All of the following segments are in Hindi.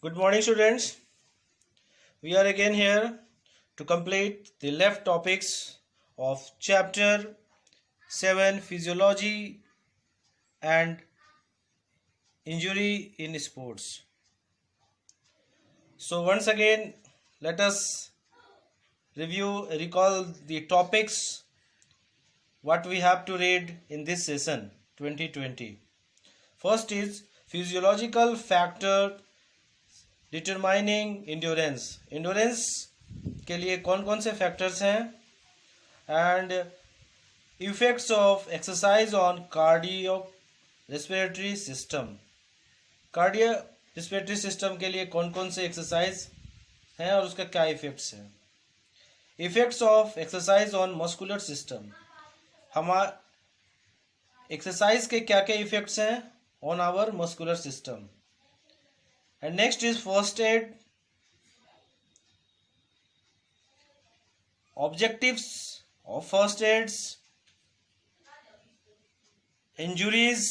Good morning, students. We are again here to complete the left topics of chapter 7 Physiology and Injury in Sports. So, once again, let us recall the topics what we have to read in this session 2020. First is physiological factor determining endurance के लिए कौन कौन से फैक्टर्स हैं and effects of exercise on cardio respiratory system के लिए कौन कौन से एक्सरसाइज हैं और उसका क्या इफेक्ट्स हैं। Effects of exercise on muscular system, हमारा एक्सरसाइज के क्या क्या इफेक्ट्स हैं on our muscular system. And next is first aid, objectives of first aids, injuries,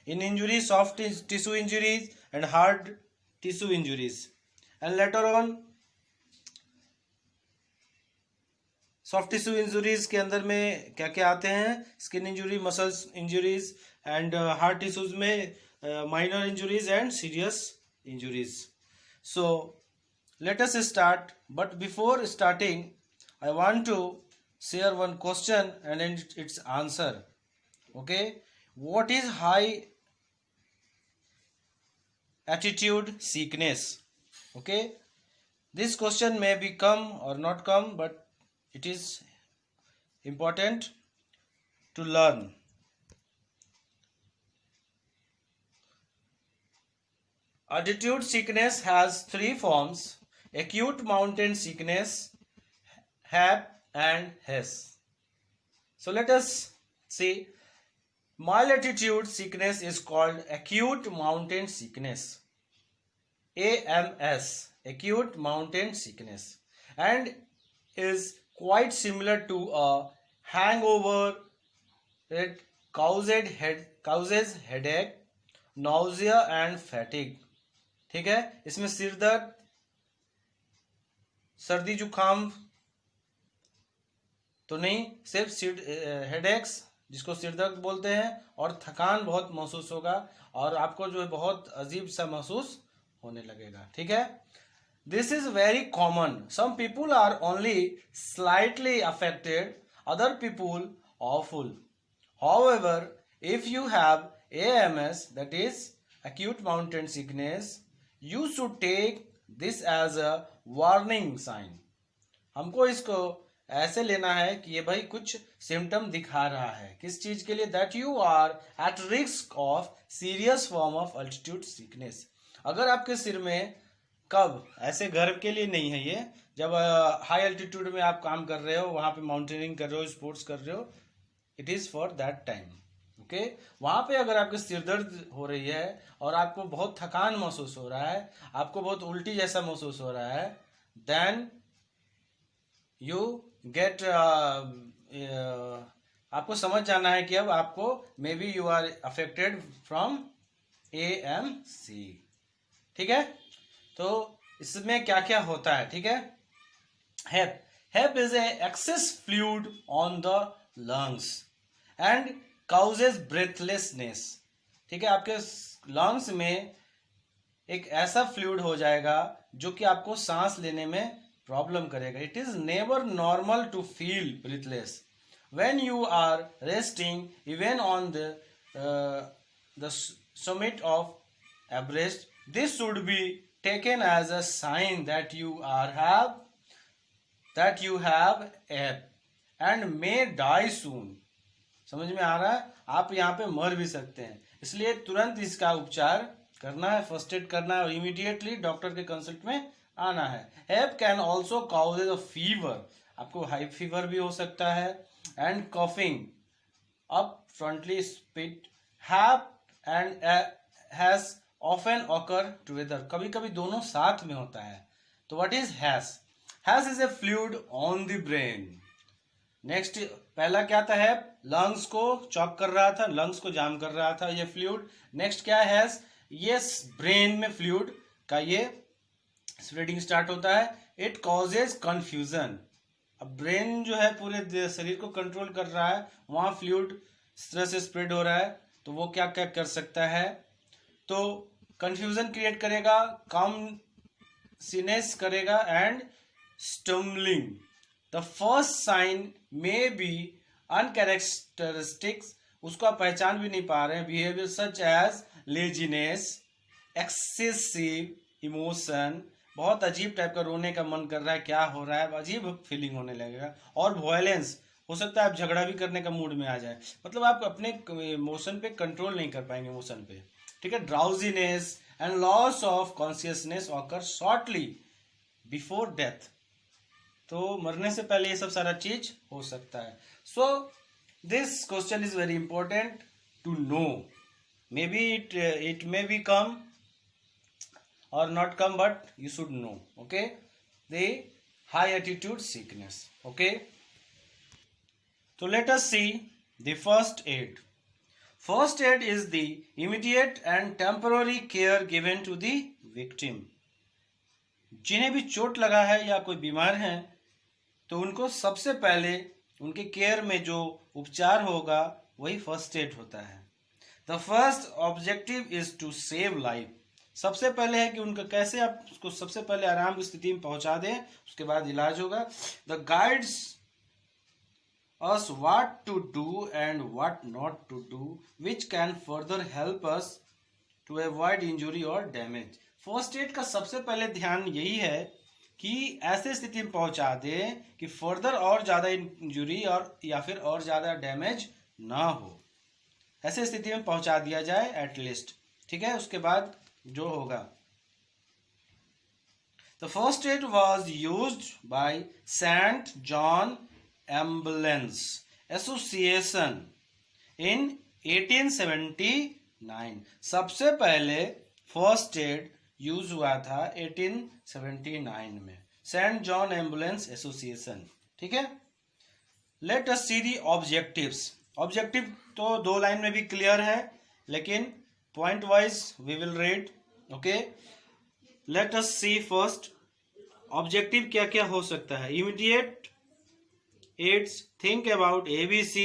in injuries, soft tissue injuries and hard tissue injuries, and later on soft tissue injuries के अंदर में क्या क्या आते हैं, skin injury, muscles injuries and hard tissues में minor injuries and serious injuries. So let us start, but before starting I want to share one question and its answer. Okay, what is high altitude sickness? Okay, this question may be come or not come, but it is important to learn. Altitude sickness has three forms: acute mountain sickness, HAP and HES. So let us see. Mild altitude sickness is called acute mountain sickness, AMS, acute mountain sickness, and is quite similar to a hangover. It causes headache, nausea and fatigue. ठीक है, इसमें सिर दर्द, सर्दी जुकाम तो नहीं, सिर्फ हेडेक्स जिसको सिर दर्द बोलते हैं, और थकान बहुत महसूस होगा और आपको जो है बहुत अजीब सा महसूस होने लगेगा। ठीक है, this is very common. Some people are only slightly affected, other people awful. However, if you have AMS, that is acute mountain sickness, you should take this as a warning sign. हमको इसको ऐसे लेना है कि ये भाई कुछ सिम्टम दिखा रहा है, किस चीज के लिए, that you are at risk of serious form of altitude sickness. अगर आपके सिर में, कब, ऐसे घर के लिए नहीं है ये, जब हाई अल्टीट्यूड में आप काम कर रहे हो, वहां पे माउंटेनिंग कर रहे हो, स्पोर्ट्स कर रहे हो, it is for that time. Okay, वहां पे अगर आपके सिर दर्द हो रही है और आपको बहुत थकान महसूस हो रहा है, आपको बहुत उल्टी जैसा महसूस हो रहा है, देन यू गेट आपको समझ जाना है कि अब आपको maybe you are affected from AMC. ठीक है, तो इसमें क्या क्या होता है. ठीक है, HEP is a excess fluid on the lungs and causes breathlessness. ठीक है, आपके लंग्स में एक ऐसा फ्लूइड हो जाएगा जो कि आपको सांस लेने में प्रॉब्लम करेगा. It is never normal to feel breathless when you are resting, even on the summit of Everest. This should be taken as a sign that you have and may die soon. समझ में आ रहा है, आप यहाँ पे मर भी सकते हैं, इसलिए तुरंत इसका उपचार करना है, फर्स्ट एड करना है और इमीडिएटली डॉक्टर के कंसल्ट में आना है. HAPE can also causes a fever, आपको हाई फीवर भी हो सकता है, and coughing up frothy spit. HAPE and HACE often occur together, कभी कभी दोनों साथ में होता है. तो what is HACE? HACE is a fluid on the brain. Next, पहला क्या था, है लंग्स को चॉक कर रहा था, लंग्स को जाम कर रहा था ये फ्लूइड. नेक्स्ट क्या है, ये ब्रेन में फ्लूइड का ये स्प्रेडिंग स्टार्ट होता है। It causes confusion. अब ब्रेन जो है पूरे शरीर को कंट्रोल कर रहा है, वहाँ फ्लूइड इस तरह से स्प्रेड हो रहा है, तो वो क्या क्या कर सकता है, तो कंफ्यूजन क्रिएट करेगा, कॉमसिनेस करेगा and stumbling. The first sign may be uncharacteristics, उसको आप पहचान भी नहीं पा रहे हैं, behaviour such as laziness, excessive emotion, बहुत अजीब टाइप का रोने का मन कर रहा है, क्या हो रहा है, अजीब फीलिंग होने लगेगा, और वायलेंस, हो सकता है आप झगड़ा भी करने का मूड में आ जाए, मतलब आप अपने इमोशन पे कंट्रोल नहीं कर पाएंगे इमोशन पे, ठीक है। Drowsiness and loss of consciousness occur shortly before death, तो मरने से पहले ये सब सारा चीज हो सकता है। So this question is very important to know, maybe it may be come or not come, but you should know, okay, the high altitude sickness, okay. So let us see the first aid. First aid is the immediate and temporary care given to the victim. जिन्हें भी चोट लगा है या कोई बीमार है, तो उनको सबसे पहले उनके केयर में जो उपचार होगा वही फर्स्ट एड होता है। The first objective is to save life, सबसे पहले है कि उनका कैसे आप उसको सबसे पहले आराम की स्थिति में पहुंचा दें, उसके बाद इलाज होगा। The guides us what to do and what not to do which can further help us to avoid injury और डैमेज। फर्स्ट एड का सबसे पहले ध्यान यही है कि ऐसे स्थिति में पहुंचा दे कि फर्दर और ज्यादा इंजुरी और या फिर और ज्यादा डैमेज ना हो, ऐसे स्थिति में पहुंचा दिया जाए एटलीस्ट, ठीक है। उसके बाद जो होगा, the first aid was used by Saint John Ambulance Association in 1879। सबसे पहले फर्स्ट एड यूज हुआ था 1879 में, सेंट जॉन एम्बुलेंस एसोसिएशन, ठीक है। Let us see the objectives. Objective तो 2 लाइन में भी क्लियर है, लेकिन point wise we will read, okay. Let us see first objective क्या क्या हो सकता है। Immediate aids, think about ABC,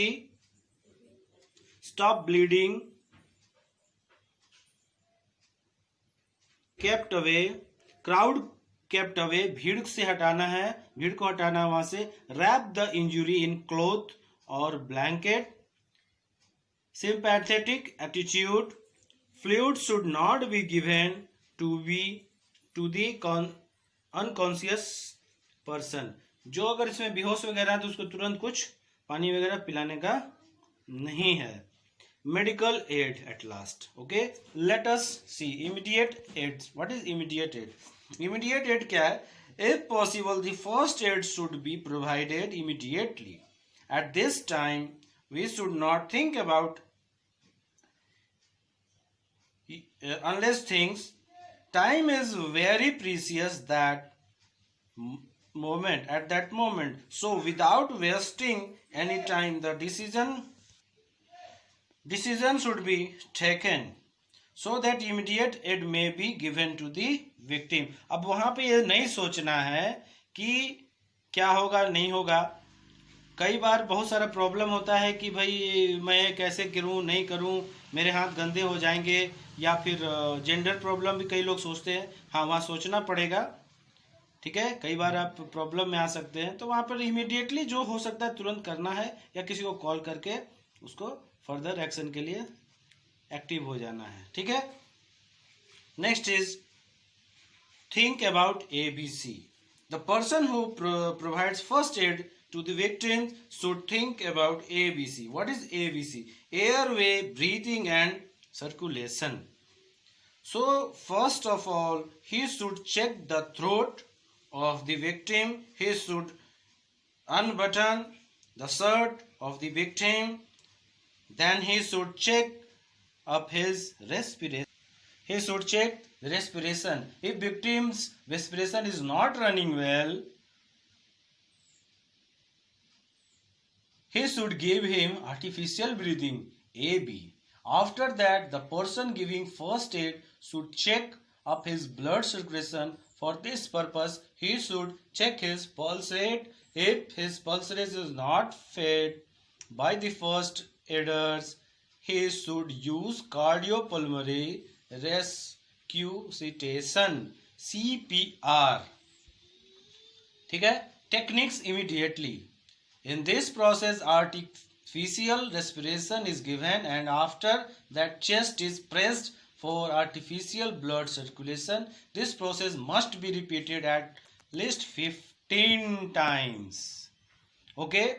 stop bleeding, kept away, crowd kept away, भीड़ से हटाना है, भीड़ को हटाना वहां से। Wrap the injury in cloth और blanket, sympathetic attitude, fluid should not be given to the unconscious person, जो अगर इसमें बेहोश वगैरह है तो उसको तुरंत कुछ पानी वगैरह पिलाने का नहीं है। Medical aid at last, okay. Let us see immediate aid. What is immediate aid? Immediate aid क्या है? If possible the first aid should be provided immediately. At this time we should not think about unless things, time is very precious that moment, at that moment, so without wasting any time the decision should be taken so that immediate aid may be given to the victim। अब वहां पे ये नहीं सोचना है कि क्या होगा नहीं होगा। कई बार बहुत सारा प्रॉब्लम होता है कि भाई मैं कैसे करूं नहीं करूं, मेरे हाथ गंदे हो जाएंगे, या फिर जेंडर प्रॉब्लम भी कई लोग सोचते हैं। हाँ, वहाँ सोचना पड़ेगा, ठीक है। कई बार आप प्रॉब्लम में आ सकते हैं, तो वहाँ पर इमीडिएटली जो हो सकता है तुरंत करना है, या किसी को कॉल करके उसको फर्दर एक्शन के लिए एक्टिव हो जाना है, ठीक है। Next is think about ABC। The person who provides first aid to the victim should think about ABC. What is ABC? Airway, breathing and circulation. So first of all, he should check the throat of the victim. He should unbutton the shirt of the victim. Then he should check up his respiration. He should check the respiration. If victim's respiration is not running well, he should give him artificial breathing AB. After that, the person giving first aid should check of his blood circulation. For this purpose, he should check his pulse rate. If his pulse rate is not fed by the first aiders, he should use cardiopulmonary resuscitation CPR. ठीक है, techniques immediately. In this process, artificial respiration is given, and after that chest is pressed for artificial blood circulation. This process must be repeated at least 15 times. Okay?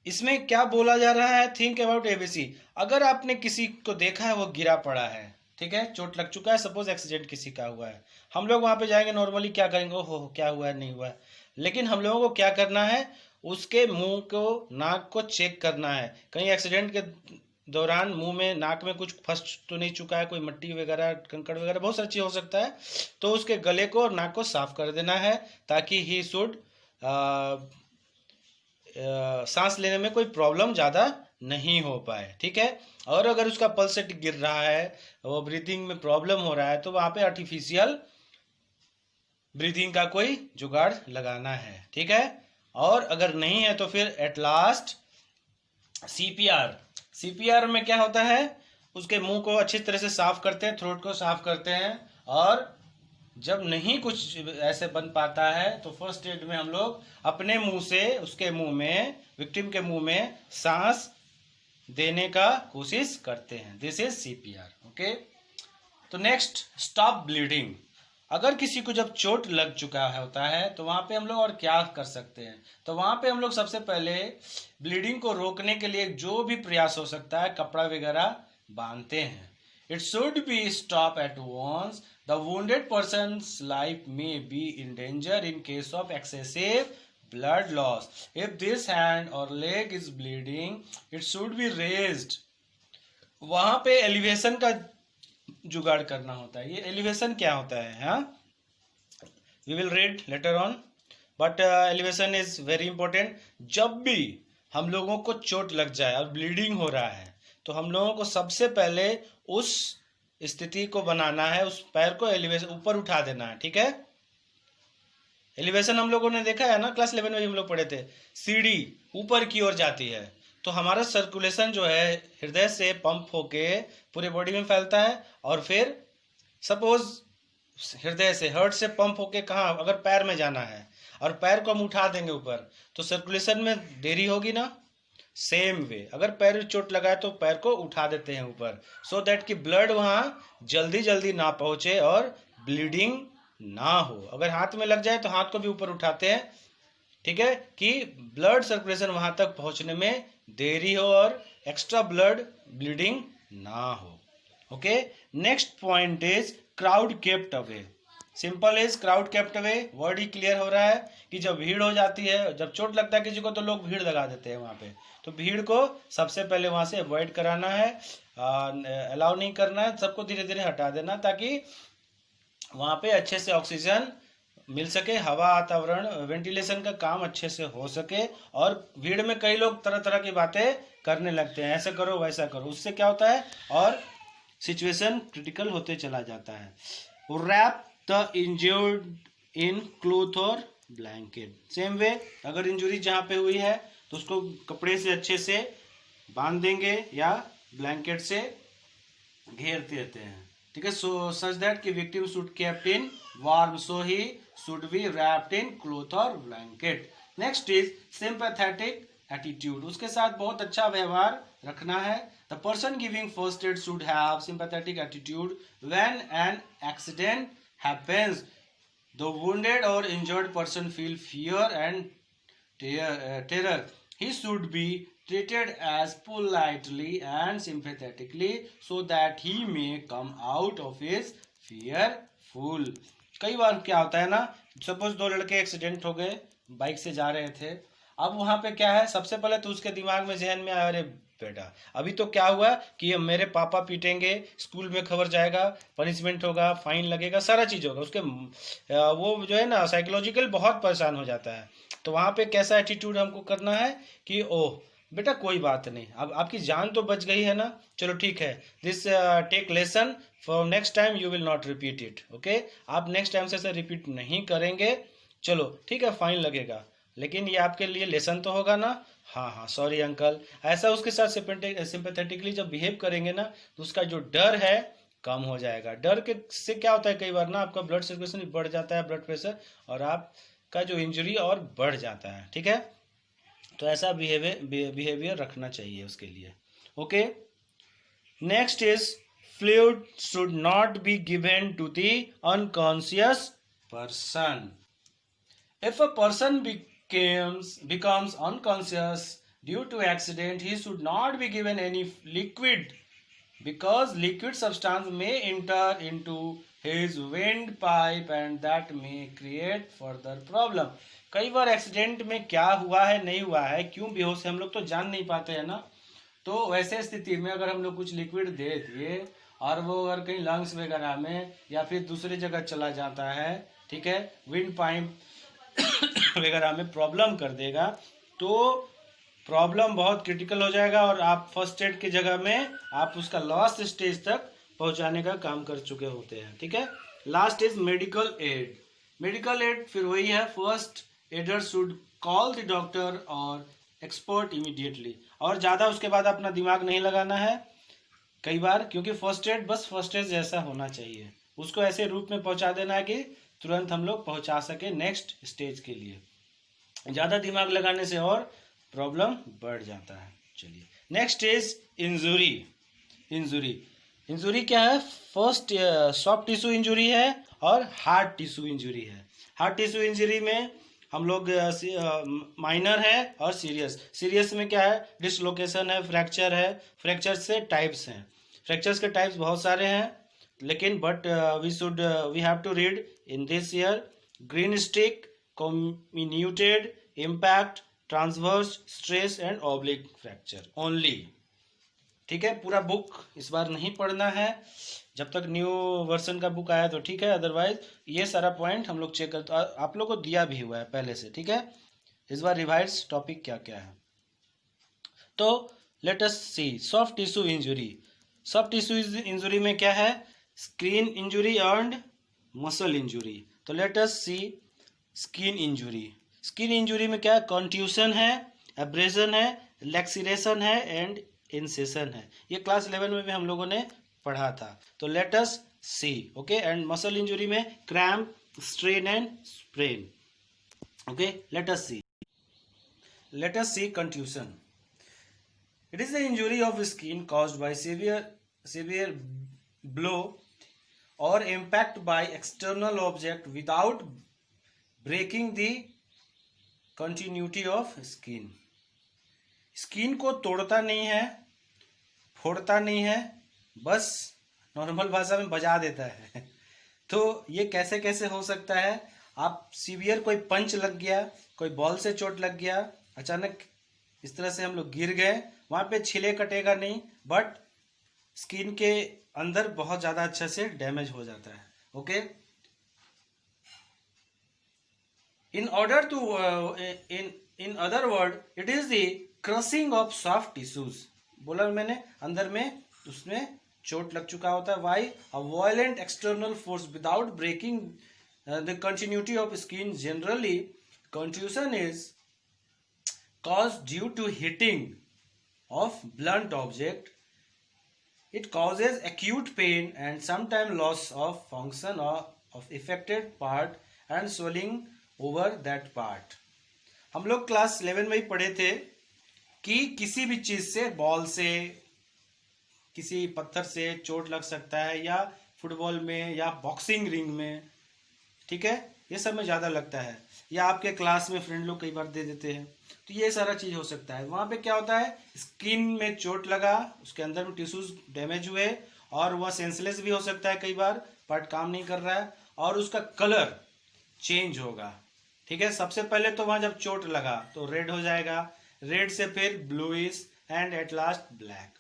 इसमें क्या बोला जा रहा है? Think about ABC. अगर आपने किसी को देखा है वो गिरा पड़ा है, ठीक है, चोट लग चुका है, सपोज एक्सीडेंट किसी का हुआ है, हम लोग वहां पे जाएंगे, नॉर्मली क्या करेंगे, ओहो क्या हुआ है, नहीं हुआ है. लेकिन हम लोगों को क्या करना है, उसके मुंह को, नाक को चेक करना है. कहीं एक्सीडेंट के दौरान मुंह में, नाक में कुछ फंस तो नहीं चुका है, कोई मिट्टी वगैरह, कंकड़ वगैरह, बहुत सारी चीज हो सकता है. तो उसके गले को और नाक को साफ कर देना है, ताकि ही शुड सांस लेने में कोई प्रॉब्लम ज़्यादा नहीं हो पाए. ठीक है. और अगर उसका पल्स रेट गिर रहा है, वो ब्रीथिंग में प्रॉब्लम हो रहा है, तो वहाँ पे आर्टिफिशियल ब्रीथिंग का कोई जुगाड़ लगाना है. ठीक है. और अगर नहीं है तो फिर एट लास्ट सीपीआर. सीपीआर में क्या होता है, उसके मुंह को अच्छी तरह से साफ करते हैं, थ्रोट को साफ करते हैं, और जब नहीं कुछ ऐसे बन पाता है तो फर्स्ट एड में हम लोग अपने मुंह से उसके मुंह में, विक्टिम के मुंह में सांस देने का कोशिश करते हैं. This is CPR. ओके. तो नेक्स्ट, स्टॉप ब्लीडिंग. अगर किसी को जब चोट लग चुका होता है तो वहां पे हम लोग और क्या कर सकते हैं, तो वहां पे हम लोग सबसे पहले ब्लीडिंग को रोकने के लिए जो भी प्रयास हो सकता है, कपड़ा वगैरह बांधते हैं. It should be stopped at once. The wounded person's life may be in danger in case of excessive blood loss. If this hand or leg is bleeding, it should be raised. वहां पे एलिवेशन का जुगाड़ करना होता है. ये एलिवेशन क्या होता है, हाँ, we will read later on, but elevation is very important. जब भी हम लोगों को चोट लग जाए और ब्लीडिंग हो रहा है, तो हम लोगों को सबसे पहले उस स्थिति को बनाना है, उस पैर को एलिवेशन ऊपर उठा देना है. ठीक है. एलिवेशन हम लोगों ने देखा है ना, क्लास 11 में हम लोग पढ़े थे, सीढ़ी ऊपर की ओर जाती है, तो हमारा सर्कुलेशन जो है हृदय से पंप होके पूरे बॉडी में फैलता है, और फिर सपोज हृदय से, हार्ट से पंप होके कहाँ, अगर पैर में जाना है और पैर को हम उठा देंगे ऊपर, तो सर्कुलेशन में देरी होगी ना. सेम वे, अगर पैर चोट लगाए तो पैर को उठा देते हैं ऊपर, सो दैट कि ब्लड वहां जल्दी जल्दी ना पहुंचे और ब्लीडिंग ना हो. अगर हाथ में लग जाए तो हाथ को भी ऊपर उठाते हैं, ठीक है, कि ब्लड सर्कुलेशन वहां तक पहुंचने में देरी हो और एक्स्ट्रा ब्लड ब्लीडिंग ना हो. Okay. Next point is crowd kept away. Simple is crowd kept away. Word he clear हो रहा है कि जब भीड़ हो जाती है, जब चोट लगता है किसी को, तो लोग भीड़ लगा देते हैं वहां पे. तो भीड़ को सबसे पहले वहां से अवॉइड कराना है, अलाउ नहीं करना है, सबको धीरे धीरे हटा देना, ताकि वहां पे अच्छे से ऑक्सीजन मिल सके, हवा, वातावरण, वेंटिलेशन का काम अच्छे से हो सके. और भीड़ में कई लोग तरह तरह की बातें करने लगते हैं, ऐसे करो वैसा करो, उससे क्या होता है और सिचुएशन क्रिटिकल होते चला जाता है. Wrap the injured in cloth और ब्लैंकेट. सेम वे, अगर इंजुरी जहाँ पे हुई है तो उसको कपड़े से अच्छे से बांध देंगे या ब्लैंकेट से घेर देते हैं. ठीक है. सो सच दैट कि victim should kept in warm, so he should be wrapped in cloth और blanket. Next is sympathetic attitude. उसके साथ बहुत अच्छा व्यवहार रखना है. The person giving first aid should have sympathetic attitude when an accident happens. The wounded or injured person feel fear and terror. He should be treated as politely and sympathetically so that he may come out of his fear full. कई बार क्या होता है ना, सपोज दो लड़के एक्सीडेंट हो गए, बाइक से जा रहे थे. अब वहां पे क्या है, सबसे पहले तो उसके दिमाग में, जहन में आया, अरे बेटा अभी तो क्या हुआ कि ये मेरे पापा पीटेंगे, स्कूल में खबर जाएगा, पनिशमेंट होगा, फाइन लगेगा, सारा चीज होगा. उसके वो जो है ना साइकोलॉजिकल बहुत परेशान हो जाता है. तो वहां पे कैसा एटीट्यूड हमको करना है कि ओह बेटा कोई बात नहीं, अब आपकी जान तो बच गई है ना। चलो ठीक है, this take lesson for next time, you will not repeat it. Okay, आप नेक्स्ट टाइम से रिपीट नहीं करेंगे। चलो ठीक है, फाइन लगेगा, लेकिन ये आपके लिए लेसन तो होगा ना। हाँ हाँ, सॉरी अंकल। ऐसा उसके साथ सिंपैथेटिकली जब बिहेव करेंगे ना, तो उसका जो डर है कम हो जाएगा। डर के से क्या होता है, कई बार ना आपका ब्लड सर्कुलेशन भी बढ़ जाता है, ब्लड प्रेशर, और आपका जो इंजरी और बढ़ जाता है। ठीक है, तो ऐसा बिहेवियर रखना चाहिए उसके लिए। Okay, next is fluid should not be given to the unconscious person. If a person becomes unconscious due to accident, he should not be given any liquid, because liquid substance may enter into his windpipe and that may create further problem. कई बार एक्सीडेंट में क्या हुआ है नहीं हुआ है, क्यों बेहोश है, हम लोग तो जान नहीं पाते हैं ना। तो वैसे स्थिति में अगर हम लोग कुछ लिक्विड दे दिए और वो अगर कहीं लंग्स वगैरह में या फिर दूसरी जगह चला जाता है, ठीक है, विंड पाइप वगैरह में प्रॉब्लम कर देगा, तो प्रॉब्लम बहुत क्रिटिकल हो जाएगा और आप फर्स्ट एड की जगह में आप उसका लास्ट स्टेज तक पहुंचाने का काम कर चुके होते हैं। ठीक है, last is medical aid. Medical aid फिर वही है, first adder should call the doctor और एक्सपर्ट इमीडिएटली। और ज़्यादा उसके बाद अपना दिमाग नहीं लगाना है कई बार, क्योंकि फर्स्ट एड बस फर्स्ट एड जैसा होना चाहिए, उसको ऐसे रूप में पहुंचा देना है कि तुरंत हम लोग पहुंचा सके नेक्स्ट स्टेज के लिए। ज़्यादा दिमाग लगाने से और प्रॉब्लम बढ़ जाता है। चलिए, next is injury. Injury injury क्या है, फर्स्ट सॉफ्ट टिश्यू इंजुरी है और हार्ड टिश्यू इंजुरी है। हार्ड टिश्यू इंजुरी में हम लोग माइनर है और सीरियस। सीरियस में क्या है, डिसलोकेशन है, फ्रैक्चर है। फ्रैक्चर से टाइप्स हैं, फ्रैक्चर्स के टाइप्स बहुत सारे हैं, लेकिन but we have to read in this year greenstick, comminuted, impact, transverse, stress and oblique fracture only। ठीक है, पूरा बुक इस बार नहीं पढ़ना है, जब तक न्यू वर्जन का बुक आया तो ठीक है, अदरवाइज ये सारा पॉइंट हम लोग चेक कर, आप लोग को दिया भी हुआ है पहले से। ठीक है, इस बार रिवाइज टॉपिक क्या क्या है। तो let us see soft tissue injury. Soft tissue injury में क्या है, skin injury and muscle injury. तो let us see skin injury. Skin injury में क्या है, कंट्यूशन है, एब्रेजन है, लैक्सीरेशन है एंड इंसेशन है। ये क्लास 11 में भी हम लोगों ने पढ़ा था। तो let us see. Okay, and muscle injury में cramp, strain and sprain. Okay, let us see. Let us see contusion. It is the injury of skin caused by severe blow or impact by external object without breaking the continuity of skin। Skin को तोड़ता नहीं है, फोड़ता नहीं है, बस नॉर्मल भाषा में बजा देता है। तो ये कैसे कैसे हो सकता है, आप सीवियर कोई पंच लग गया, कोई बॉल से चोट लग गया, अचानक इस तरह से हम लोग गिर गए, वहाँ पे छिले कटेगा नहीं, बट स्किन के अंदर बहुत ज़्यादा अच्छे से डैमेज हो जाता है। Okay, in order to in other word it is the crushing of soft tissues। बोला मैंने, अंदर में उसमें चोट लग चुका होता है। why a violent external force without breaking the continuity of skin। generally contusion is caused due to hitting of blunt object। it causes acute pain and sometimes loss of function of affected part and swelling over that part. हम लोग क्लास 11 में ही पढ़े थे कि किसी भी चीज से, बॉल से, किसी पत्थर से चोट लग सकता है, या फुटबॉल में या बॉक्सिंग रिंग में, ठीक है, ये सब में ज़्यादा लगता है, या आपके क्लास में फ्रेंड लोग कई बार दे देते हैं, तो ये सारा चीज़ हो सकता है। वहाँ पे क्या होता है, स्किन में चोट लगा, उसके अंदर में टिश्यूज डैमेज हुए, और वह सेंसलेस भी हो सकता है, कई बार पार्ट काम नहीं कर रहा है, और उसका कलर चेंज होगा। ठीक है, सबसे पहले तो वहां जब चोट लगा तो रेड हो जाएगा, रेड से फिर bluish and at last black.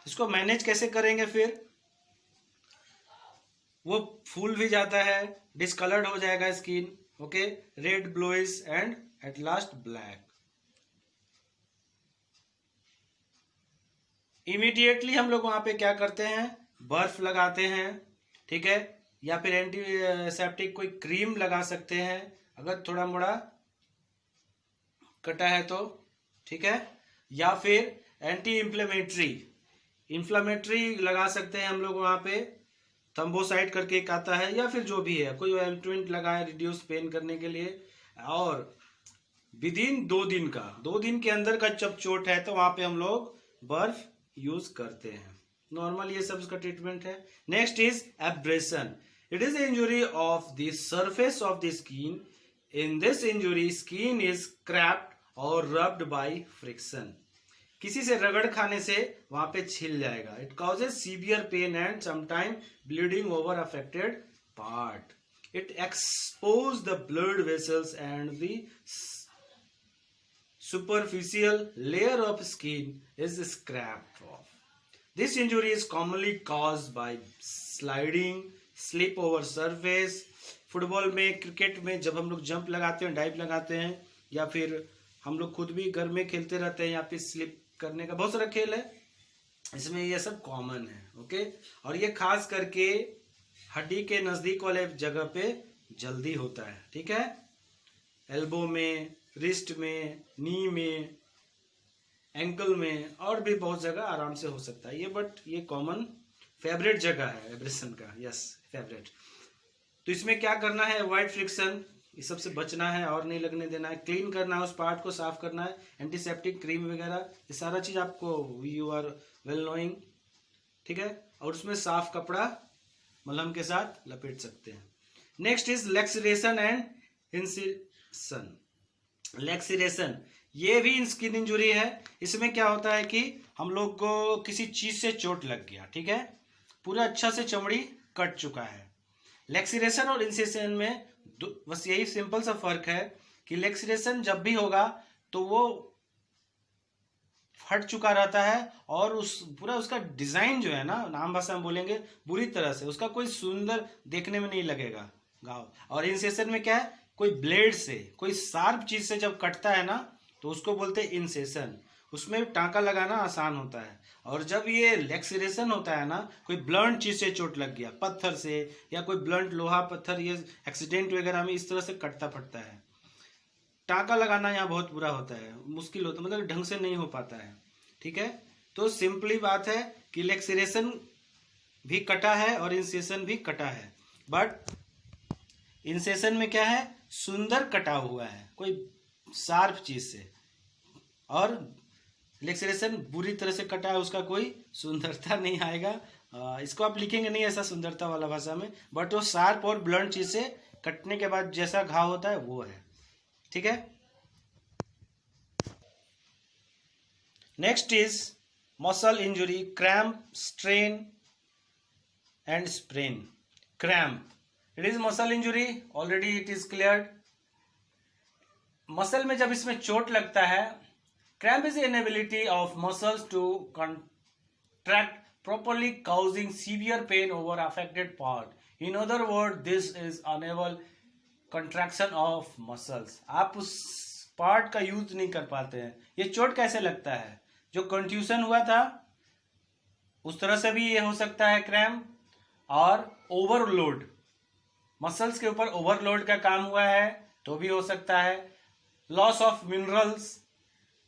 इसको मैनेज कैसे करेंगे, फिर वो फूल भी जाता है, डिसकलर्ड हो जाएगा skin. Okay, red, bluish and at last black. Immediately हम लोग वहां पे क्या करते हैं, बर्फ लगाते हैं, ठीक है, या फिर एंटीसेप्टिक कोई क्रीम लगा सकते हैं अगर थोड़ा मोड़ा कटा है तो, ठीक है, या फिर एंटी इंफ्लेमेटरी लगा सकते हैं हम लोग वहां पे, थम्बोसाइड करके एक आता है, या फिर जो भी है कोई ऑइंटमेंट लगाए रिड्यूस पेन करने के लिए। और विदिन 2 दिन का, 2 दिन के अंदर का जब चोट है तो वहां पे हम लोग बर्फ यूज करते हैं। नॉर्मल ये सब इसका ट्रीटमेंट है। Next is abrasion. It is injury of the surface of the skin. In this injury skin is scraped और रब्ड बाय फ्रिक्शन। किसी से रगड़ खाने से वहां पे छिल जाएगा। It causes severe pain and sometime bleeding over affected part. It expose the blood vessels and the superficial layer of skin is scraped off. This injury is commonly caused by sliding, slip over surface. Football में, क्रिकेट में जब हम लोग जंप लगाते हैं, डाइव लगाते हैं, या फिर हम लोग खुद भी घर में खेलते रहते हैं, या फिर स्लिप करने का बहुत सारा खेल है, इसमें ये सब कॉमन है। ओके, और ये खास करके हड्डी के नजदीक वाले जगह पे जल्दी होता है, ठीक है, एल्बो में, रिस्ट में, नी में, एंकल में, और भी बहुत जगह आराम से हो सकता है ये, बट ये कॉमन फेवरेट जगह है एब्रेशन का। Yes, favourite. तो इसमें क्या करना है, अवॉइड फ्रिक्शन, इस सबसे बचना है और नहीं लगने देना है, क्लीन करना है, उस पार्ट को साफ करना है, एंटीसेप्टिक क्रीम वगैरह, ये सारा चीज आपको यू आर वेल नोइंग, ठीक है, और उसमें साफ कपड़ा मलहम के साथ लपेट सकते हैं। Next is laceration and incision. Laceration ये भी स्किन इंजुरी है। इसमें क्या होता है कि हम लोग को किसी चीज से चोट लग गया, ठीक है, पूरा अच्छा से चमड़ी कट चुका है। लैक्सेरेशन और इंसिशन में बस यही सिंपल सा फर्क है कि लैक्सेरेशन जब भी होगा तो वो फट चुका रहता है और उस पूरा उसका डिजाइन जो है ना, नाम भाषा में बोलेंगे, बुरी तरह से उसका कोई सुंदर देखने में नहीं लगेगा घाव। और इंसेशन में क्या है, कोई ब्लेड से, कोई शार्प चीज से जब कटता है ना तो उसको बोलते हैं इंसेशन, उसमें टांका लगाना आसान होता है। और जब ये लैक्सेरेशन होता है ना, कोई ब्लंट चीज से चोट लग गया, पत्थर से या कोई ब्लंट लोहा पत्थर, ये एक्सीडेंट वगैरह में इस तरह से कटता फटता है, टांका लगाना यहाँ बहुत बुरा होता है, मुश्किल होता है, मतलब ढंग से नहीं हो पाता है, ठीक है। तो सिंपली बात है कि लैक्सेरेशन भी कटा है और इंसेशन भी कटा है, बट इंसेशन में क्या है, सुंदर कटा हुआ है कोई शार्प चीज से, और लैक्सेरेशन बुरी तरह से कटा है, उसका कोई सुंदरता नहीं आएगा। इसको आप लिखेंगे नहीं ऐसा सुंदरता वाला भाषा में, बट वो शार्प और ब्लंट चीज से कटने के बाद जैसा घाव होता है वो है, ठीक है। Next is muscle injury, cramp, strain and sprain. Cramp, it is muscle injury, already it is cleared. Muscle में जब इसमें चोट लगता है, cramp is inability of muscles to contract properly, causing severe pain over affected part. In other words, this is unable contraction of muscles. आप उस पार्ट का यूज नहीं कर पाते हैं। ये चोट कैसे लगता है, जो कंट्यूशन हुआ था उस तरह से भी ये हो सकता है क्रैम्प, और ओवरलोड, मसल्स के ऊपर ओवरलोड का काम हुआ है तो भी हो सकता है। लॉस ऑफ मिनरल्स,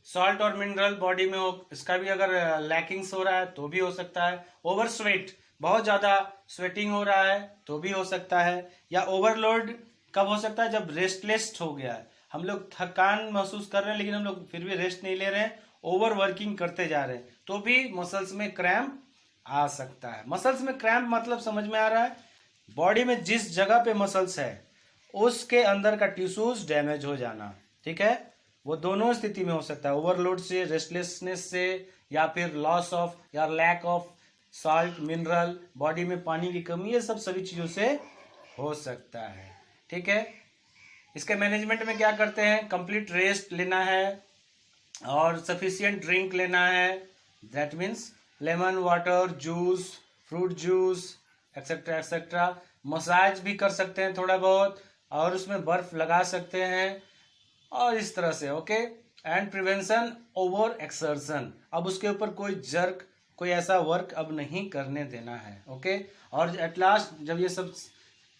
सॉल्ट और मिनरल बॉडी में हो, इसका भी अगर लैकिंग्स हो रहा है तो भी हो सकता है। ओवर स्वेट, बहुत ज्यादा स्वेटिंग हो रहा है तो भी हो सकता है। या ओवरलोड कब हो सकता है, जब रेस्टलेस हो गया है, हम लोग थकान महसूस कर रहे हैं लेकिन हम लोग फिर भी रेस्ट नहीं ले रहे हैं, ओवर वर्किंग करते जा रहे हैं, तो भी मसल्स में क्रैम्प आ सकता है। मसल्स में क्रैम्प मतलब समझ में आ रहा है, बॉडी में जिस जगह पे मसल्स है उसके अंदर का टिश्यूज डैमेज हो जाना, ठीक है, वो दोनों स्थिति में हो सकता है, ओवरलोड से, रेस्टलेसनेस से, या फिर लॉस ऑफ या lack of salt, mineral, body में पानी की कमी, ये सब सभी चीजों से हो सकता है, ठीक है। इसके मैनेजमेंट में क्या करते हैं, कंप्लीट रेस्ट लेना है और सफिशिएंट ड्रिंक लेना है, that means lemon water, juice, fruit juice etcetera etcetera. Massage भी कर सकते हैं थोड़ा बहुत, और उसमें बर्फ लगा सकते हैं, और इस तरह से, okay. And prevention over exertion, अब उसके ऊपर कोई जर्क कोई ऐसा वर्क अब नहीं करने देना है। ओके, और एट लास्ट जब ये सब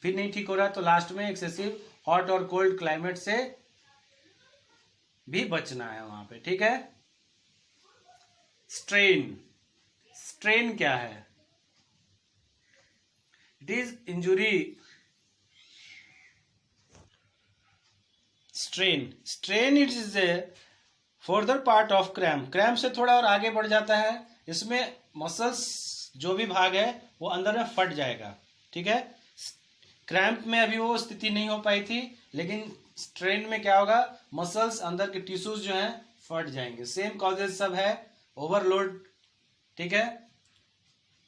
फिर नहीं ठीक हो रहा है तो लास्ट में एक्सेसिव हॉट और कोल्ड क्लाइमेट से भी बचना है वहां पे। ठीक है। स्ट्रेन, स्ट्रेन क्या है? It is injury. Strain, strain it is a further part of cramp. Cramp से थोड़ा और आगे बढ़ जाता है। इसमें मसल्स जो भी भाग है वो अंदर में फट जाएगा। ठीक है। क्रैम्प में अभी वो स्थिति नहीं हो पाई थी, लेकिन स्ट्रेन में क्या होगा, मसल्स अंदर के टिश्यूज जो हैं फट जाएंगे। सेम कॉजेज सब है, ओवरलोड। ठीक है।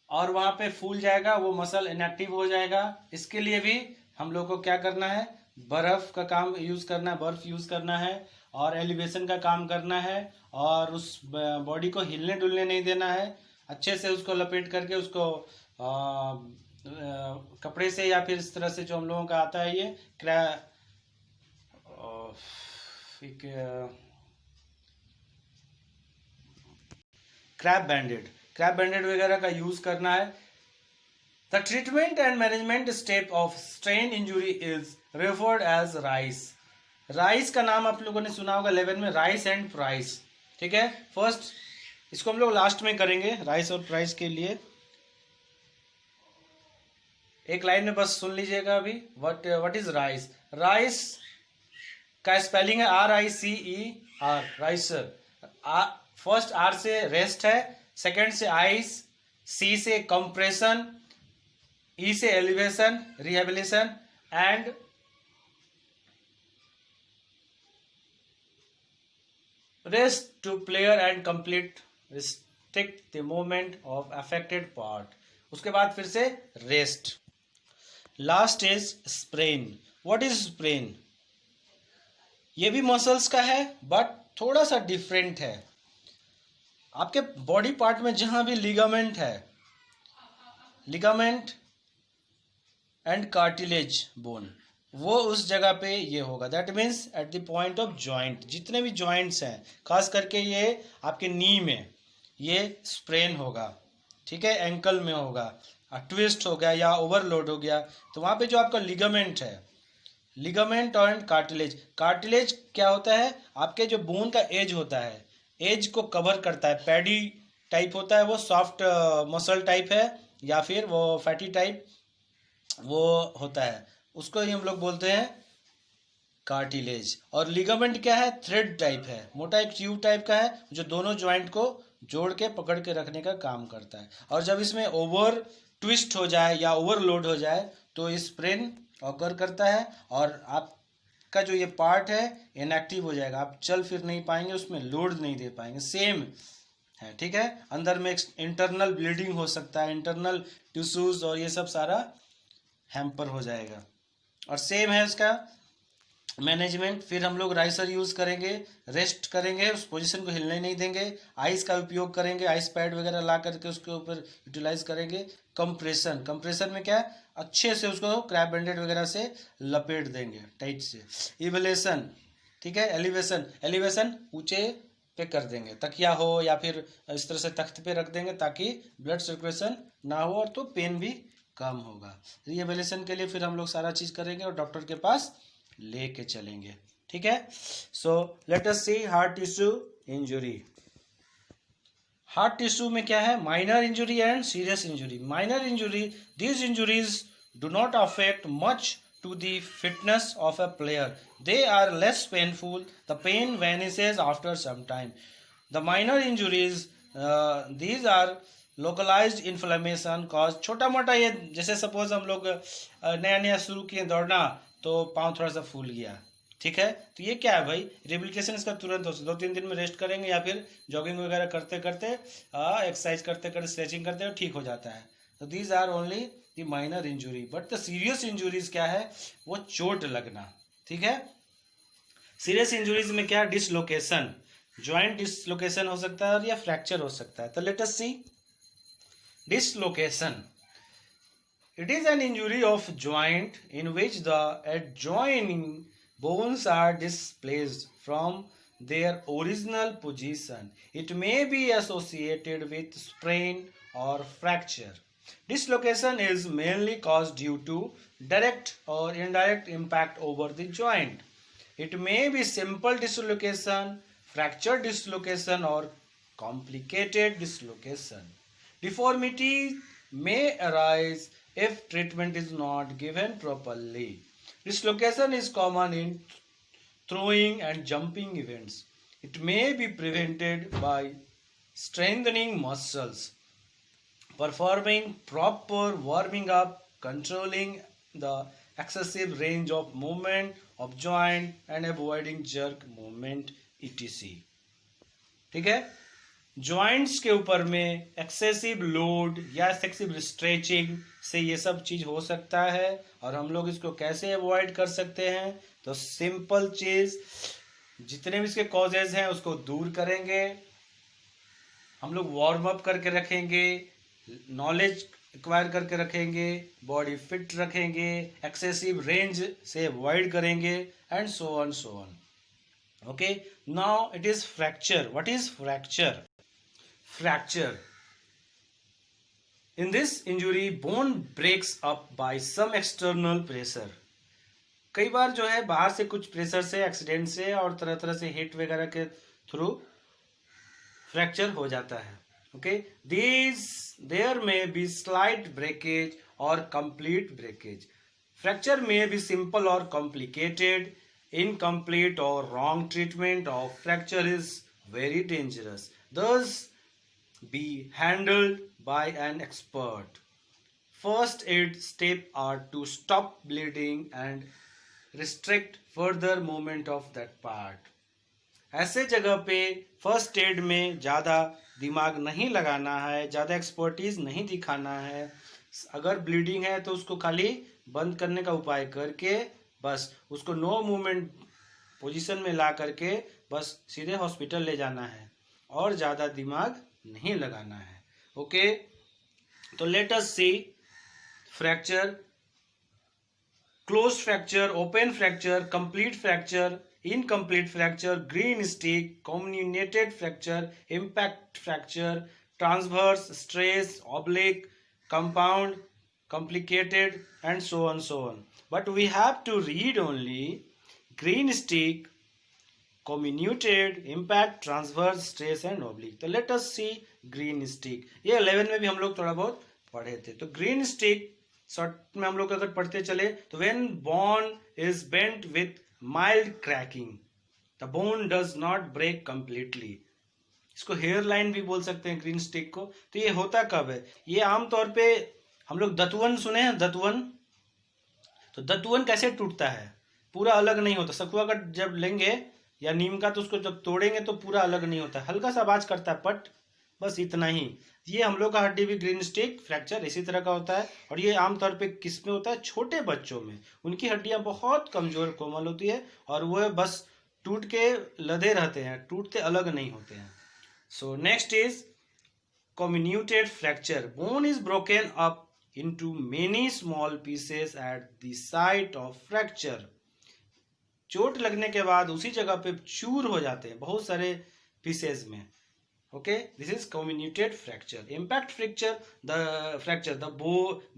और वहां पे फूल जाएगा, वो मसल इनएक्टिव हो जाएगा। इसके लिए भी हम लोग को क्या करना है, बर्फ का काम यूज करना है, बर्फ यूज करना है और एलिवेशन का काम करना है और उस बॉडी को हिलने डुलने नहीं देना है। अच्छे से उसको लपेट करके उसको कपड़े से या फिर इस तरह से जो हम लोगों का आता है ये क्रैप बैंडेड, क्रैप बैंडेड वगैरह का यूज करना है। The treatment and management step of strain injury is referred as RICE. RICE का नाम आप लोगों ने सुना होगा 11 में, राइस एंड प्राइस। ठीक है। फर्स्ट इसको हम लोग लास्ट में करेंगे, राइस और प्राइस के लिए। एक लाइन में बस सुन लीजिएगा अभी। What is RICE? राइस का स्पेलिंग है RICER, राइसर। फर्स्ट आर से रेस्ट है, सेकंड से आइस, सी से कंप्रेशन, ई से elevation, rehabilitation and rest to player and complete restrict the movement of affected part. उसके बाद फिर से rest. Last is sprain. What is sprain? ये भी मसल्स का है बट थोड़ा सा डिफरेंट है। आपके बॉडी पार्ट में जहां भी लिगामेंट है, लिगामेंट एंड कार्टिलेज बोन, वो उस जगह पे ये होगा। That means at the point of joint, जितने भी जॉइंट्स हैं, खास करके ये आपके नी में ये स्प्रेन होगा। ठीक है। एंकल में होगा, ट्विस्ट हो गया या ओवरलोड हो गया तो वहां पे जो आपका लिगामेंट है, लिगामेंट एंड कार्टिलेज। कार्टिलेज क्या होता है, आपके जो बोन का एज होता है, एज को कवर करता है। पैडी टाइप होता है वो, सॉफ्ट मसल टाइप है या फिर वो फैटी टाइप वो होता है, उसको ही हम लोग बोलते हैं कार्टिलेज। और लिगामेंट क्या है, थ्रेड टाइप है, मोटा एक ट्यूब टाइप का है जो दोनों ज्वाइंट को जोड़ के पकड़ के रखने का काम करता है। और जब इसमें ओवर ट्विस्ट हो जाए या ओवरलोड हो जाए तो स्प्रेन ऑकर करता है और आपका जो ये पार्ट है इनएक्टिव हो जाएगा। आप चल फिर नहीं पाएंगे, उसमें लोड नहीं दे पाएंगे। सेम है। ठीक है। अंदर में इंटरनल ब्लीडिंग हो सकता है, इंटरनल टिश्यूज और ये सब सारा हैम्पर हो जाएगा। और सेम है इसका मैनेजमेंट। फिर हम लोग राइसर यूज करेंगे, रेस्ट करेंगे, उस पोजीशन को हिलने नहीं देंगे, आइस का उपयोग करेंगे, आइस पैड वगैरह ला करके उसके ऊपर यूटिलाइज करेंगे। कंप्रेशन, कंप्रेशन में क्या है, अच्छे से उसको क्रैप बैंडेड वगैरह से लपेट देंगे टाइट से। इवलेशन, ठीक है। एलिवेशन, एलिवेशन ऊंचे पे कर देंगे, तकिया हो या फिर इस तरह से तख्त पे रख देंगे ताकि ब्लड सर्कुलेशन ना हो और तो पेन भी कम होगा। रिहेबिलिटेशन के लिए फिर हम लोग सारा चीज करेंगे और डॉक्टर के पास लेके चलेंगे। ठीक है। So let us see heart tissue injury. Heart tissue में क्या है, minor injury and serious injury. Minor injury, these injuries do not affect much to the fitness of a player. They are less painful. The pain vanishes after some time. The minor injuries, these are localized inflammation cause छोटा मोटा, ये जैसे सपोज हम लोग नया नया शुरू किए दौड़ना तो पाँव थोड़ा सा फूल गया, ठीक है, तो ये क्या है भाई, रिहेबिलिटेशन इसका तुरंत हो सकता है। 2-3 दिन में रेस्ट करेंगे या फिर जॉगिंग वगैरह करते करते एक्सरसाइज करते करते स्ट्रेचिंग करते ठीक हो जाता है। तो these are only the minor injury. But the serious injuries क्या है, वो चोट लगना, ठीक है। सीरियस इंजुरीज में क्या, डिसलोकेशन, ज्वाइंट डिसलोकेशन हो सकता है और या फ्रैक्चर हो सकता है। तो let us see dislocation. It is an injury of joint in which the adjoining bones are displaced from their original position. It may be associated with sprain or fracture. Dislocation is mainly caused due to direct or indirect impact over the joint. It may be simple dislocation, fracture dislocation, or complicated dislocation. Deformity may arise if treatment is not given properly. Dislocation is common in throwing and jumping events. It may be prevented by strengthening muscles, performing proper warming up, controlling the excessive range of movement of joint and avoiding jerk movement etc. ठीक है, जॉइंट्स के ऊपर में एक्सेसिव लोड या एक्सेसिव स्ट्रेचिंग से ये सब चीज हो सकता है, और हम लोग इसको कैसे अवॉइड कर सकते हैं? तो सिंपल चीज, जितने भी इसके कॉजेज हैं उसको दूर करेंगे, हम लोग वार्म अप करके रखेंगे, नॉलेज एक्वायर करके रखेंगे, बॉडी फिट रखेंगे, एक्सेसिव रेंज से अवॉइड करेंगे, and so on so on. Okay, now it is fracture. What is fracture? Fracture. In this injury, bone breaks up by some external pressure. कई बार जो है बाहर से कुछ प्रेशर से, एक्सीडेंट से और तरह तरह से हिट वगैरह के थ्रू फ्रैक्चर हो जाता है. ओके, देयर में बी स्लाइट ब्रेकेज और कंप्लीट ब्रेकेज. फ्रैक्चर में बी सिंपल और कॉम्प्लिकेटेड. इनकम्प्लीट और wrong treatment of fracture is very dangerous. Thus be handled by an expert. First aid steps are to stop bleeding and restrict further movement of that part. ऐसे जगह पे फर्स्ट एड में ज़्यादा दिमाग नहीं लगाना है, ज़्यादा एक्सपर्टीज नहीं दिखाना है. अगर ब्लीडिंग है तो उसको खाली बंद करने का उपाय करके बस उसको नो मूवमेंट पोजीशन में ला करके बस सीधे हॉस्पिटल ले जाना है, और ज़्यादा दिमाग नहीं लगाना है. ओके, तो let us see fracture. Close fracture, open fracture, complete fracture, incomplete fracture, green stick, communicated fracture, impact fracture, transverse, stress, oblique, compound, complicated, and so on so on. But we have to read only green stick, comminuted, impact, transverse, stress and oblique. तो let us see green stick. ये 11 में भी हम लोग थोड़ा बहुत पढ़े थे. तो green stick शॉर्ट में हम लोग अगर पढ़ते चले तो when bone is bent with mild cracking, the bone does not break completely. इसको हेयर लाइन भी बोल सकते हैं ग्रीन स्टिक को. तो ये होता कब है? ये आमतौर पे हम लोग दतवन सुने हैं, दतवन. तो दतवन कैसे टूटता है? पूरा अलग नहीं होता. सखुआ का जब लेंगे या नीम का तो उसको जब तोड़ेंगे तो पूरा अलग नहीं होता, हल्का सा आवाज करता है पट, बस इतना ही. ये हम लोग का हड्डी भी ग्रीन स्टिक फ्रैक्चर इसी तरह का होता है. और ये आमतौर पे किस में होता है? छोटे बच्चों में. उनकी हड्डियां बहुत कमजोर कोमल होती है और वो बस टूट के लदे रहते हैं, टूटते अलग नहीं होते हैं. So next is comminuted fracture. Bone is broken up into many small pieces at the site of fracture. चोट लगने के बाद उसी जगह पे चूर हो जाते हैं बहुत सारे पीसेस में. Okay, this is comminuted fracture. Impact fracture, the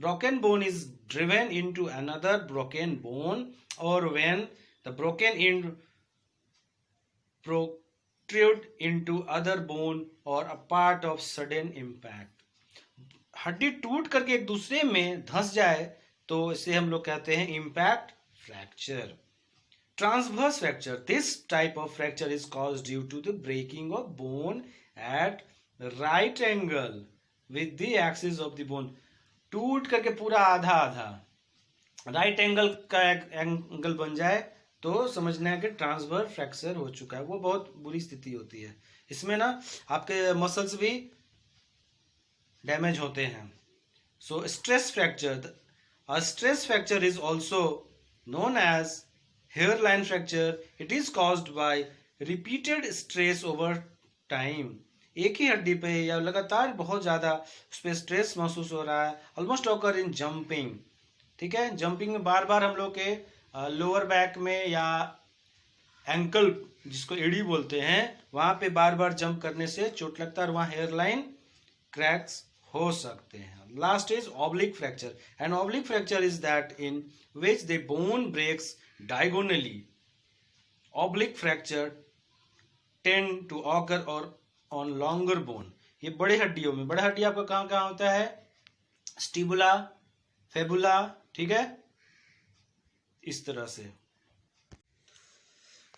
broken bone is driven into another broken bone, or when the broken end protrude into other bone or a part of sudden impact. हड्डी टूट करके एक दूसरे में धंस जाए तो इसे हम लोग कहते हैं impact fracture. Transverse fracture. This type of fracture is caused due to the breaking of bone at right angle with the axis of the bone. टूट करके पूरा आधा आधा राइट एंगल का एंगल बन जाए तो समझना है कि ट्रांसवर्स फ्रैक्चर हो चुका है. वो बहुत बुरी स्थिति होती है. इसमें ना आपके मसल्स भी डैमेज होते हैं. So stress fracture. A stress fracture is also known as hair line fracture. It is caused by repeated stress over time. एक ही हड्डी पे या लगातार बहुत ज्यादा उस पर स्ट्रेस महसूस हो रहा है. Almost occur in jumping. ठीक है, जंपिंग में बार बार हम लोग के लोअर बैक में या एंकल जिसको एडी बोलते हैं, वहां पे बार बार जंप करने से चोट लगता है और वहां हेयर लाइन क्रैक्स हो सकते हैं. Last is oblique fracture. And oblique fracture is that in which the bone breaks diagonally. Oblique fracture tend to occur और ऑन लॉन्गर बोन. ये बड़े हड्डियों में, बड़ा हड्डी आपका कहाँ कहाँ होता है? स्टिबुला, फेबुला, ठीक है, इस तरह से.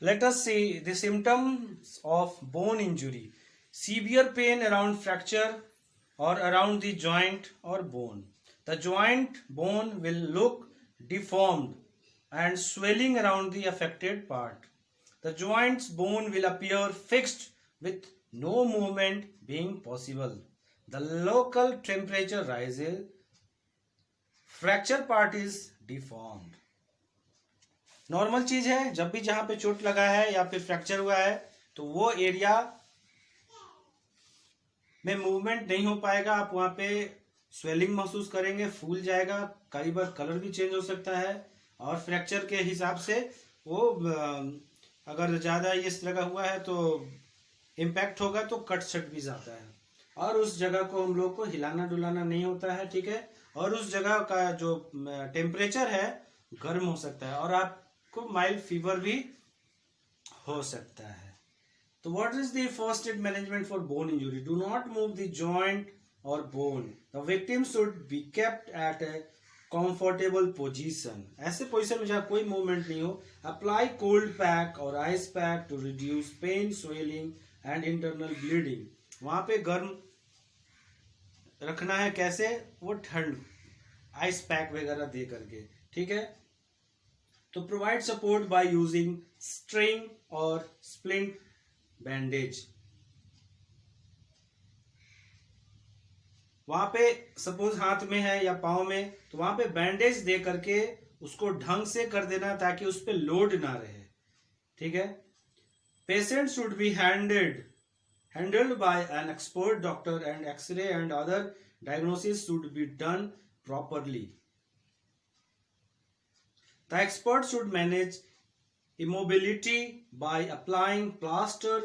Let us see the symptoms of bone injury. Severe pain around fracture or around the joint or bone. The joint bone will look deformed and swelling around the affected part. The joint's bone will appear fixed with no movement being possible. The local temperature rises. Fracture part is deformed. Normal चीज है, जब भी जहां पे चोट लगा है या फिर फ्रैक्चर हुआ है तो वो एरिया में मूवमेंट नहीं हो पाएगा. आप वहां पे स्वेलिंग महसूस करेंगे, फूल जाएगा, कई बार कलर भी चेंज हो सकता है. और फ्रैक्चर के हिसाब से वो अगर ज्यादा इस तरह का हुआ है तो इम्पैक्ट होगा तो कट छट भी जाता है. और उस जगह को हम लोग को हिलाना डुलाना नहीं होता है, ठीक है. और उस जगह का जो टेम्परेचर है गर्म हो सकता है और आपको माइल्ड फीवर भी हो सकता है. तो what is the first aid management for bone injury? Do not move the joint और bone. The victim should be kept at a comfortable position. ऐसे पोजीशन में जहाँ कोई मूवमेंट नहीं हो. अप्लाई कोल्ड पैक और ice pack to reduce pain, swelling and internal bleeding. वहां पे गर्म रखना है. कैसे? वो ठंड आइस पैक वगैरह दे करके, ठीक है. तो provide support by using string और स्प्लिंट बैंडेज. वहां पे सपोज हाथ में है या पांव में तो वहां पे बैंडेज दे करके उसको ढंग से कर देना ताकि उस पे लोड ना रहे, ठीक है. Patient should be handled by an expert doctor and x-ray and other diagnosis should be done properly. The expert should manage immobility by applying plaster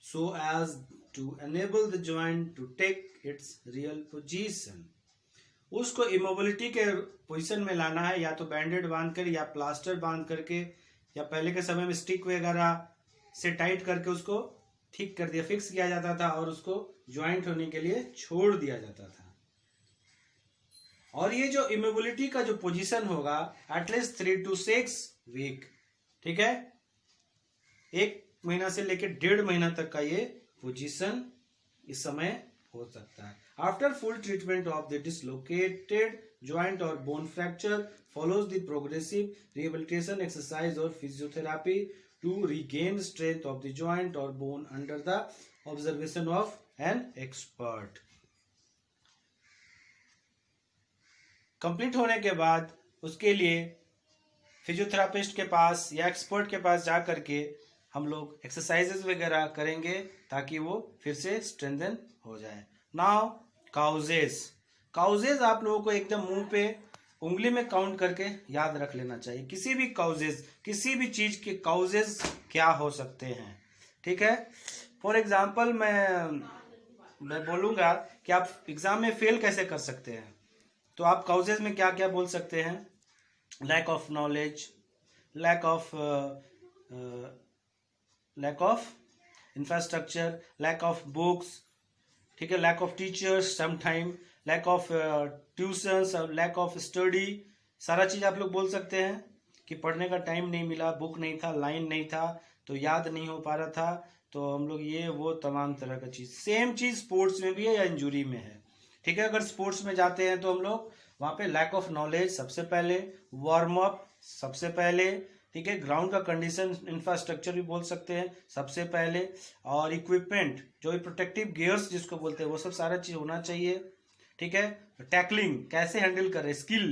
so as to enable the joint to take its real position. उसको इमोबिलिटी के पोजीशन में लाना है, या तो बैंडेड बांध कर या प्लास्टर बांध करके या पहले के समय में स्टिक वगैरह से टाइट करके उसको ठीक कर दिया, फिक्स किया जाता था और उसको ज्वाइंट होने के लिए छोड़ दिया जाता था. और ये जो इमोबिलिटी का जो पोजीशन होगा एटलीस्ट 3 to 6 वीक, ठीक है. 1 महीना से लेकर 1.5 महीना तक का ये पोजीशन इस समय हो सकता है. After full treatment of the dislocated joint और bone fracture follows the progressive rehabilitation exercise और physiotherapy to regain strength of the joint or bone under the observation of an expert. Complete होने के बाद उसके लिए फिजियोथेरापिस्ट के पास या एक्सपर्ट के पास जा करके हम लोग एक्सरसाइजेस वगैरह करेंगे ताकि वो फिर से स्ट्रेंथन हो जाए. नाउ काउजेज आप लोगों को एकदम मुंह पे उंगली में काउंट करके याद रख लेना चाहिए. किसी भी काउजेज, किसी भी चीज के काउजेज क्या हो सकते हैं, ठीक है. फॉर एग्जाम्पल मैं बोलूंगा कि आप एग्जाम में फेल कैसे कर सकते हैं, तो आप काउजेज में क्या क्या बोल सकते हैं? Lack of knowledge, lack of infrastructure, lack of books, ठीक है, lack of teachers sometime, lack of tuitions, lack of study. सारा चीज आप लोग बोल सकते हैं कि पढ़ने का टाइम नहीं मिला, बुक नहीं था, लाइन नहीं था, तो याद नहीं हो पा रहा था. तो हम लोग ये वो तमाम तरह का चीज. सेम चीज स्पोर्ट्स में भी है या इंजुरी में है, ठीक है. अगर स्पोर्ट्स में जाते हैं तो हम लोग वहां पे लैक ऑफ नॉलेज सबसे पहले, वार्म अप सबसे पहले, ठीक है, ग्राउंड का कंडीशन, इंफ्रास्ट्रक्चर भी बोल सकते हैं सबसे पहले, और इक्विपमेंट जो प्रोटेक्टिव गियर्स जिसको बोलते हैं वो सब सारा चीज होना चाहिए, ठीक है. टैकलिंग कैसे हैंडल करें, स्किल,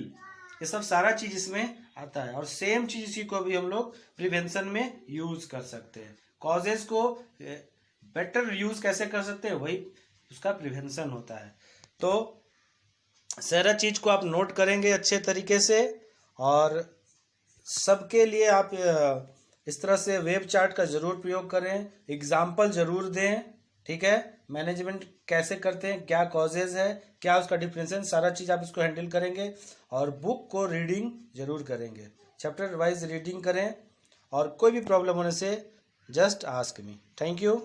ये सब सारा चीज इसमें आता है. और सेम चीज इसी को भी हम लोग प्रिवेंशन में यूज कर सकते हैं. कॉजेज को बेटर यूज कैसे कर सकते हैं, वही उसका प्रिवेंशन होता है. तो सारा चीज को आप नोट करेंगे अच्छे तरीके से और सबके लिए आप इस तरह से वेब चार्ट का ज़रूर प्रयोग करें, एग्जाम्पल ज़रूर दें, ठीक है। मैनेजमेंट कैसे करते हैं, क्या कॉजेज है, क्या उसका डिफरेंशिएशन, सारा चीज़ आप इसको हैंडल करेंगे। और बुक को रीडिंग ज़रूर करेंगे, चैप्टर वाइज रीडिंग करें। और कोई भी प्रॉब्लम होने से just ask me. Thank you.